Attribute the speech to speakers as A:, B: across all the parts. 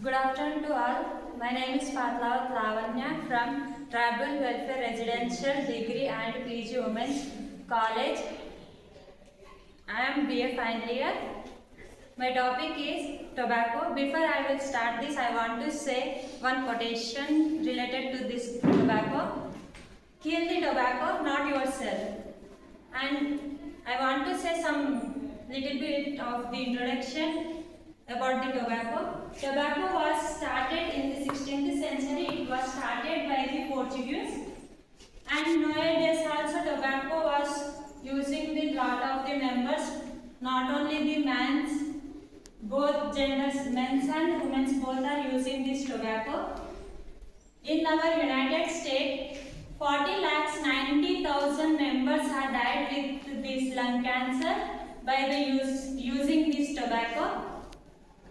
A: Good afternoon to all. My name is Patlawat Lavanya from Tribal Welfare Residential Degree and PG Women's College. I am BA final year. My topic is tobacco. Before I will start this, I want to say one quotation related to this tobacco. Kill the tobacco, not yourself. And I want to say some little bit of the introduction about the tobacco. Tobacco was started in the 16th century. It was started by the Portuguese. And nowadays also tobacco was using the lot of the members, not only the men's, both genders, men's and women's both are using this tobacco. In our United States, 40,90,000 members have died with this lung cancer by the using this tobacco.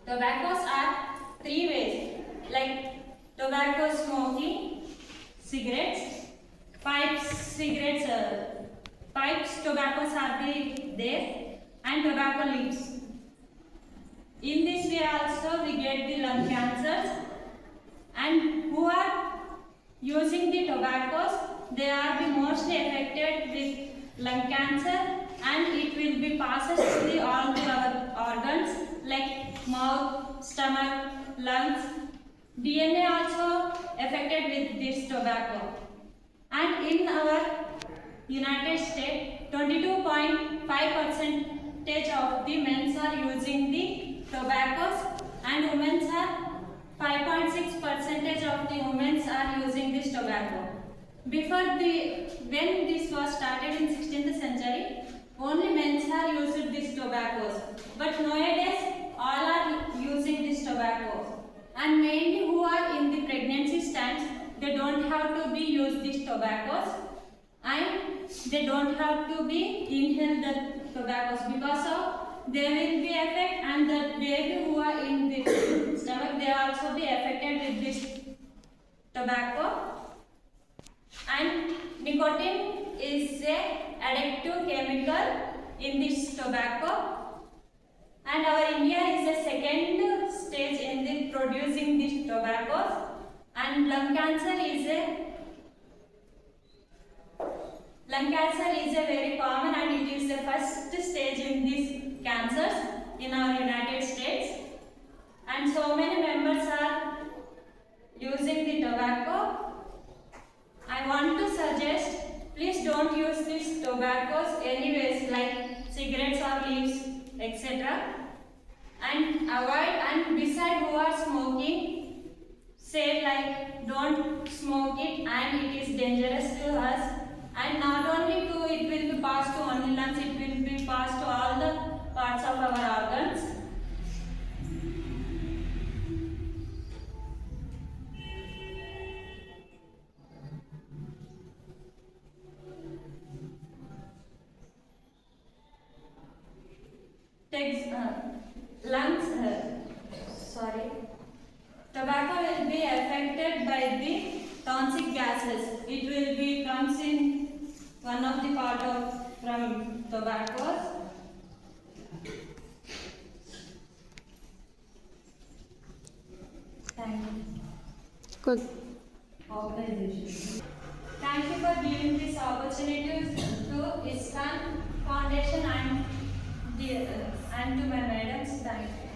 A: Tobaccos are three ways, like tobacco smoking, cigarettes, pipes, tobaccos are there, and tobacco leaves. In this way also we get the lung cancers, and who are using the tobaccos, they are the mostly affected with lung cancer, and it will be passes to all our organs like mouth, stomach, lungs. DNA also affected with this tobacco. And in our United States, 22.5% of the men are using the tobaccos, and women are 5.6% of the women are using this tobacco. When this was started in 16th century, only men are using these tobaccos. But nowadays, all are using this tobacco. And mainly who are in the pregnancy stands, they don't have to be use these tobaccos, and they don't have to be inhale the tobaccos, because of they will be affected, and the baby who are in the stomach, they also be affected with this tobacco. And nicotine is a addictive chemical in this tobacco. And our India is the second stage in the producing these tobaccos. And lung cancer is a very common, and it is the first stage in these cancers in our United States. And so many members are using the tobacco. I want to suggest, please don't use these tobaccos anyways, like cigarettes or leaves, etc. And avoid, and beside who are smoking, say like don't smoke it, and it is dangerous to us. And not only to it will be passed to only lungs, it will be passed to all the parts of our organs. Tobacco will be affected by the toxic gases. It will be comes in one of the part of from tobaccos. Thank you.
B: Good.
A: Organization. Thank you for giving this opportunity to ISKCON Foundation and to my madams. Thank you.